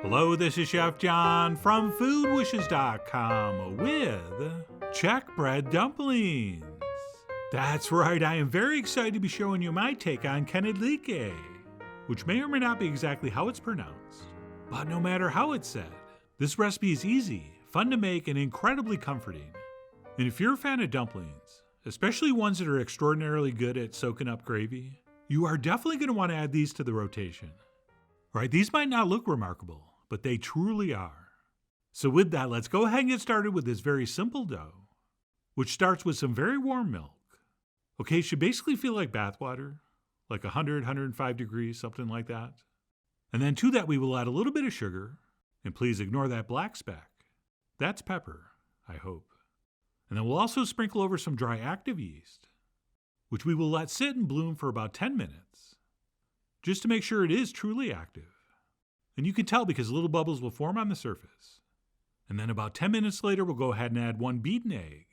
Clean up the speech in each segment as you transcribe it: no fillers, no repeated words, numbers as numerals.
Hello, this is Chef John from foodwishes.com with Czech bread dumplings. That's right, I am very excited to be showing you my take on Knedlíky, which may or may not be exactly how it's pronounced. But no matter how it's said, this recipe is easy, fun to make, and incredibly comforting. And if you're a fan of dumplings, especially ones that are extraordinarily good at soaking up gravy, you are definitely going to want to add these to the rotation. Right, these might not look remarkable, but they truly are. So with that, let's go ahead and get started with this very simple dough, which starts with some very warm milk. Okay, it should basically feel like bath water, like 100, 105 degrees, something like that. And then to that, we will add a little bit of sugar, and please ignore that black speck. That's pepper, I hope. And then we'll also sprinkle over some dry active yeast, which we will let sit and bloom for about 10 minutes, just to make sure it is truly active. And you can tell because little bubbles will form on the surface. And then about 10 minutes later, we'll go ahead and add 1 beaten egg,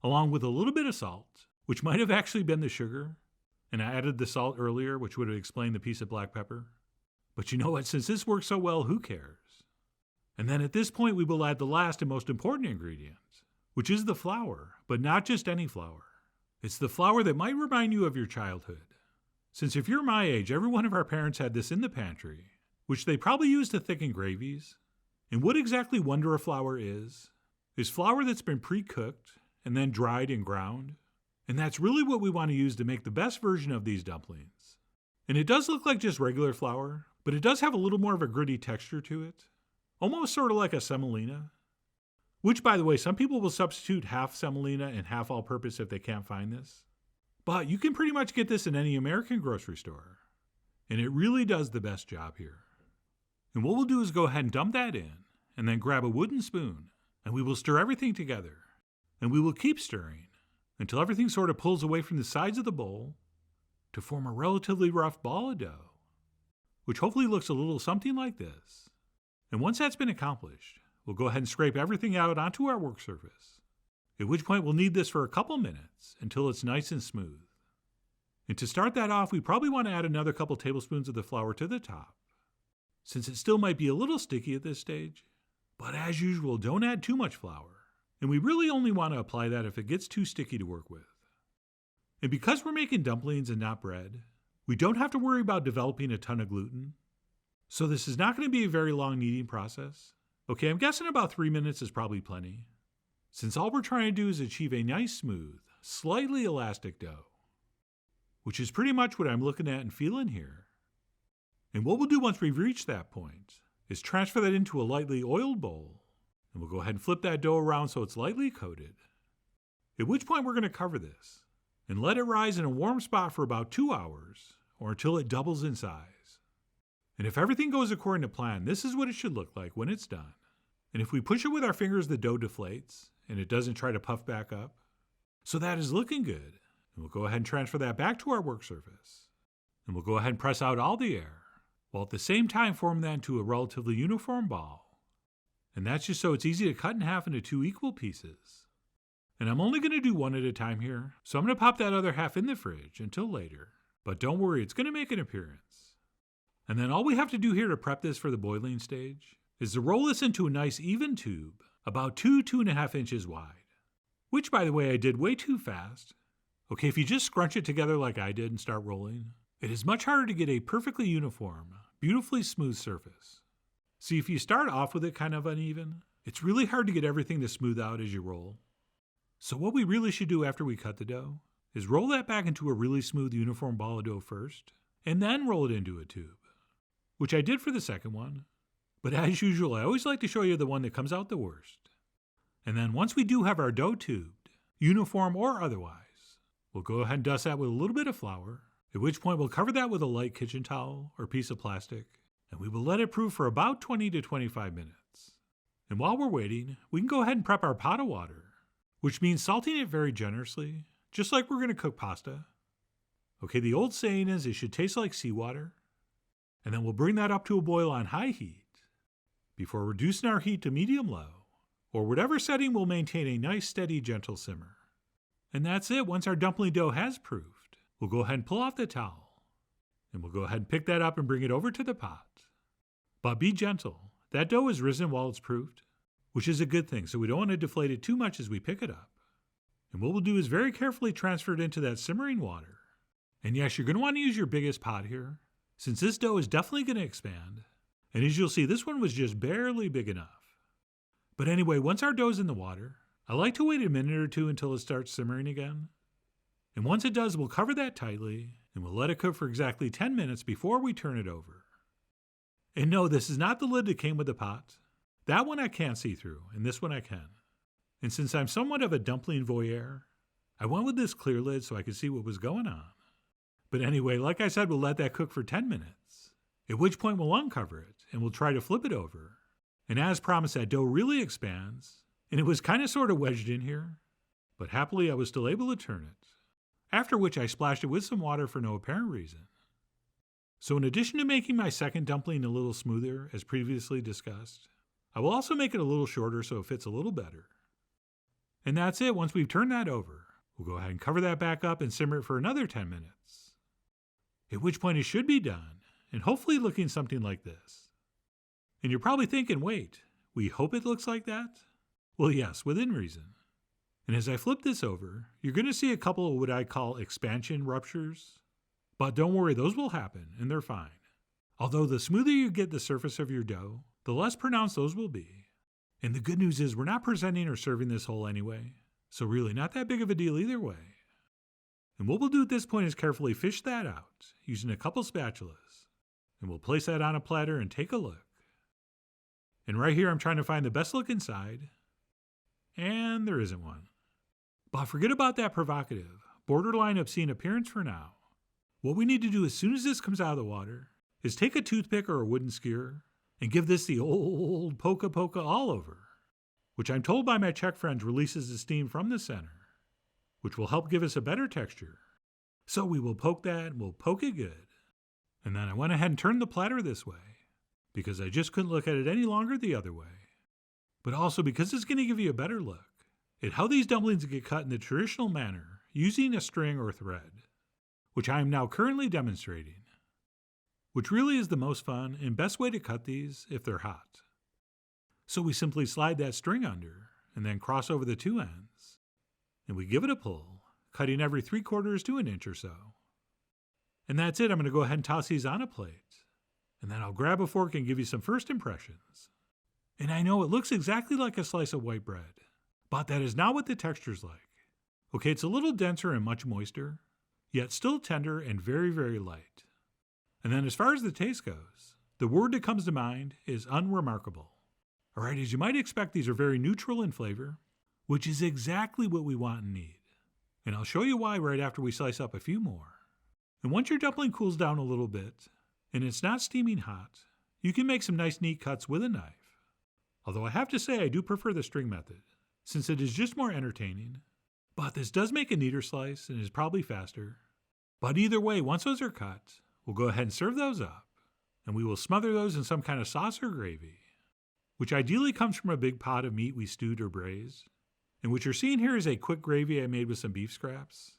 along with a little bit of salt, which might have actually been the sugar. And I added the salt earlier, which would have explained the piece of black pepper. But you know what? Since this works so well, who cares? And then at this point, we will add the last and most important ingredient, which is the flour, but not just any flour. It's the flour that might remind you of your childhood. Since if you're my age, every one of our parents had this in the pantry, which they probably use to thicken gravies. And what exactly Wonder flour is flour that's been pre-cooked and then dried and ground. And that's really what we want to use to make the best version of these dumplings. And it does look like just regular flour, but it does have a little more of a gritty texture to it. Almost sort of like a semolina. Which, by the way, some people will substitute half semolina and half all-purpose if they can't find this. But you can pretty much get this in any American grocery store. And it really does the best job here. And what we'll do is go ahead and dump that in, and then grab a wooden spoon, and we will stir everything together. And we will keep stirring until everything sort of pulls away from the sides of the bowl to form a relatively rough ball of dough, which hopefully looks a little something like this. And once that's been accomplished, we'll go ahead and scrape everything out onto our work surface, at which point we'll knead this for a couple minutes until it's nice and smooth. And to start that off, we probably want to add another couple tablespoons of the flour to the top, since it still might be a little sticky at this stage. But as usual, don't add too much flour, and we really only want to apply that if it gets too sticky to work with. And because we're making dumplings and not bread, we don't have to worry about developing a ton of gluten, so this is not going to be a very long kneading process. Okay, I'm guessing about 3 minutes is probably plenty, since all we're trying to do is achieve a nice, smooth, slightly elastic dough, which is pretty much what I'm looking at and feeling here. And what we'll do once we've reached that point is transfer that into a lightly oiled bowl, and we'll go ahead and flip that dough around so it's lightly coated, at which point we're going to cover this and let it rise in a warm spot for about 2 hours or until it doubles in size. And if everything goes according to plan, this is what it should look like when it's done. And if we push it with our fingers, the dough deflates and it doesn't try to puff back up. So that is looking good. And we'll go ahead and transfer that back to our work surface. And we'll go ahead and press out all the air, while at the same time form that into a relatively uniform ball. And that's just so it's easy to cut in half into 2 equal pieces. And I'm only going to do one at a time here, so I'm going to pop that other half in the fridge until later. But don't worry, it's going to make an appearance. And then all we have to do here to prep this for the boiling stage is to roll this into a nice even tube, about 2.5 inches wide. Which, by the way, I did way too fast. Okay, if you just scrunch it together like I did and start rolling, it is much harder to get a perfectly uniform, beautifully smooth surface. See, if you start off with it kind of uneven, it's really hard to get everything to smooth out as you roll. So what we really should do after we cut the dough is roll that back into a really smooth uniform ball of dough first, and then roll it into a tube, which I did for the second one. But as usual, I always like to show you the one that comes out the worst. And then once we do have our dough tubed, uniform or otherwise, we'll go ahead and dust that with a little bit of flour, at which point we'll cover that with a light kitchen towel or piece of plastic, and we will let it proof for about 20 to 25 minutes. And while we're waiting, we can go ahead and prep our pot of water, which means salting it very generously, just like we're going to cook pasta. Okay, the old saying is it should taste like seawater, and then we'll bring that up to a boil on high heat, before reducing our heat to medium-low, or whatever setting will maintain a nice, steady, gentle simmer. And that's it. Once our dumpling dough has proofed, we'll go ahead and pull off the towel, and we'll go ahead and pick that up and bring it over to the pot. But be gentle, that dough is risen while it's proofed, which is a good thing, so we don't want to deflate it too much as we pick it up. And what we'll do is very carefully transfer it into that simmering water. And yes, you're going to want to use your biggest pot here, since this dough is definitely going to expand. And as you'll see, this one was just barely big enough. But anyway, once our dough's in the water, I like to wait a minute or two until it starts simmering again. And once it does, we'll cover that tightly, and we'll let it cook for exactly 10 minutes before we turn it over. And no, this is not the lid that came with the pot. That one I can't see through, and this one I can. And since I'm somewhat of a dumpling voyeur, I went with this clear lid so I could see what was going on. But anyway, like I said, we'll let that cook for 10 minutes, at which point we'll uncover it, and we'll try to flip it over. And as promised, that dough really expands, and it was kind of sort of wedged in here, but happily I was still able to turn it, after which I splashed it with some water for no apparent reason. So in addition to making my second dumpling a little smoother, as previously discussed, I will also make it a little shorter so it fits a little better. And that's it. Once we've turned that over, we'll go ahead and cover that back up and simmer it for another 10 minutes. At which point it should be done, and hopefully looking something like this. And you're probably thinking, wait, we hope it looks like that? Well, yes, within reason. And as I flip this over, you're going to see a couple of what I call expansion ruptures. But don't worry, those will happen, and they're fine. Although the smoother you get the surface of your dough, the less pronounced those will be. And the good news is we're not presenting or serving this whole anyway, so really not that big of a deal either way. And what we'll do at this point is carefully fish that out, using a couple spatulas. And we'll place that on a platter and take a look. And right here I'm trying to find the best look inside, and there isn't one. But forget about that provocative, borderline obscene appearance for now. What we need to do as soon as this comes out of the water is take a toothpick or a wooden skewer and give this the old poka all over, which I'm told by my Czech friends releases the steam from the center, which will help give us a better texture. So we will poke that and we'll poke it good. And then I went ahead and turned the platter this way because I just couldn't look at it any longer the other way. But also because it's going to give you a better look at how these dumplings get cut in the traditional manner using a string or thread, which I am now currently demonstrating, which really is the most fun and best way to cut these if they're hot. So we simply slide that string under and then cross over the two ends, and we give it a pull, cutting every 3/4 to an inch or so. And that's it. I'm going to go ahead and toss these on a plate, and then I'll grab a fork and give you some first impressions. And I know it looks exactly like a slice of white bread, but that is not what the texture's like. Okay, it's a little denser and much moister, yet still tender and very, very light. And then as far as the taste goes, the word that comes to mind is unremarkable. Alright, as you might expect, these are very neutral in flavor, which is exactly what we want and need. And I'll show you why right after we slice up a few more. And once your dumpling cools down a little bit, and it's not steaming hot, you can make some nice neat cuts with a knife. Although I have to say I do prefer the string method, since it is just more entertaining. But this does make a neater slice and is probably faster. But either way, once those are cut, we'll go ahead and serve those up, and we will smother those in some kind of sauce or gravy, which ideally comes from a big pot of meat we stewed or braised. And what you're seeing here is a quick gravy I made with some beef scraps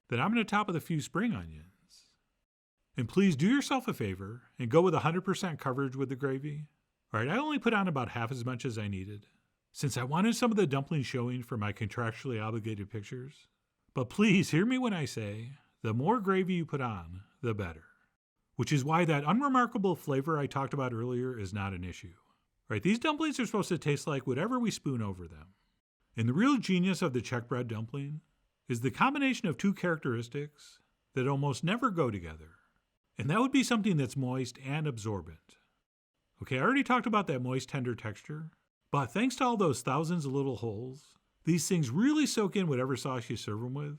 that I'm going to top with a few spring onions. And please do yourself a favor and go with 100% coverage with the gravy. Alright, I only put on about half as much as I needed, since I wanted some of the dumplings showing for my contractually obligated pictures. But please hear me when I say, the more gravy you put on, the better. Which is why that unremarkable flavor I talked about earlier is not an issue. Right, these dumplings are supposed to taste like whatever we spoon over them. And the real genius of the Czech bread dumpling is the combination of two characteristics that almost never go together. And that would be something that's moist and absorbent. Okay, I already talked about that moist, tender texture, but thanks to all those thousands of little holes, these things really soak in whatever sauce you serve them with.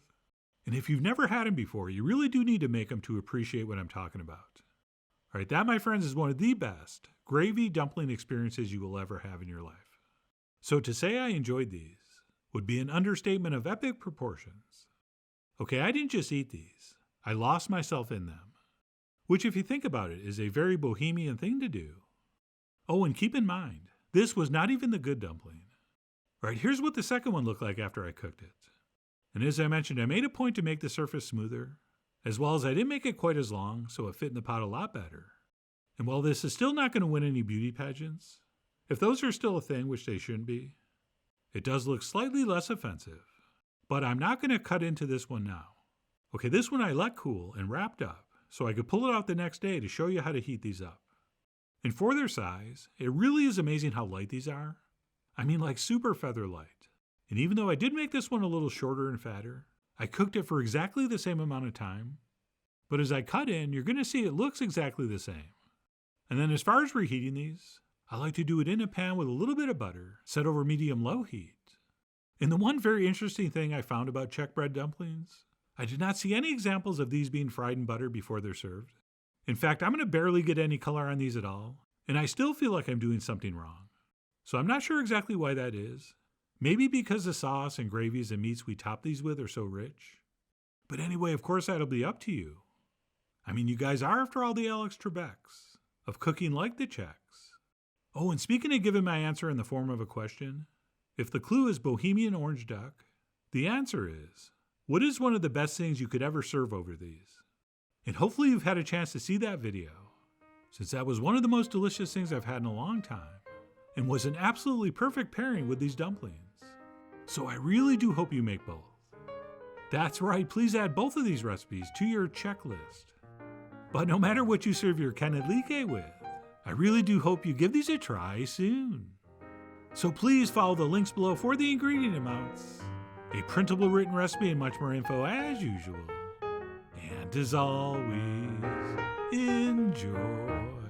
And if you've never had them before, you really do need to make them to appreciate what I'm talking about. All right, that, my friends, is one of the best gravy dumpling experiences you will ever have in your life. So to say I enjoyed these would be an understatement of epic proportions. Okay, I didn't just eat these. I lost myself in them. Which, if you think about it, is a very bohemian thing to do. Oh, and keep in mind, this was not even the good dumpling. Right, here's what the second one looked like after I cooked it. And as I mentioned, I made a point to make the surface smoother, as well as I didn't make it quite as long, so it fit in the pot a lot better. And while this is still not going to win any beauty pageants, If those are still a thing, which they shouldn't be, it does look slightly less offensive. But I'm not going to cut into this one now. Okay, this one I let cool and wrapped up so I could pull it out the next day to show you how to heat these up. And for their size, it really is amazing how light these are. I mean, like super feather light. And even though I did make this one a little shorter and fatter, I cooked it for exactly the same amount of time. But as I cut in, you're going to see it looks exactly the same. And then as far as reheating these, I like to do it in a pan with a little bit of butter, set over medium-low heat. And the one very interesting thing I found about Czech bread dumplings, I did not see any examples of these being fried in butter before they're served. In fact, I'm going to barely get any color on these at all, and I still feel like I'm doing something wrong. So I'm not sure exactly why that is. Maybe because the sauce and gravies and meats we top these with are so rich. But anyway, of course, that'll be up to you. I mean, you guys are, after all, the Alex Trebeks of cooking like the Czechs. Oh, and speaking of giving my answer in the form of a question, if the clue is Bohemian Orange Duck, the answer is, what is one of the best things you could ever serve over these? And hopefully you've had a chance to see that video, since that was one of the most delicious things I've had in a long time, and was an absolutely perfect pairing with these dumplings. So I really do hope you make both. That's right, please add both of these recipes to your checklist. But no matter what you serve your Knedlíky with, I really do hope you give these a try soon. So please follow the links below for the ingredient amounts, a printable written recipe, and much more info as usual. And as always, enjoy.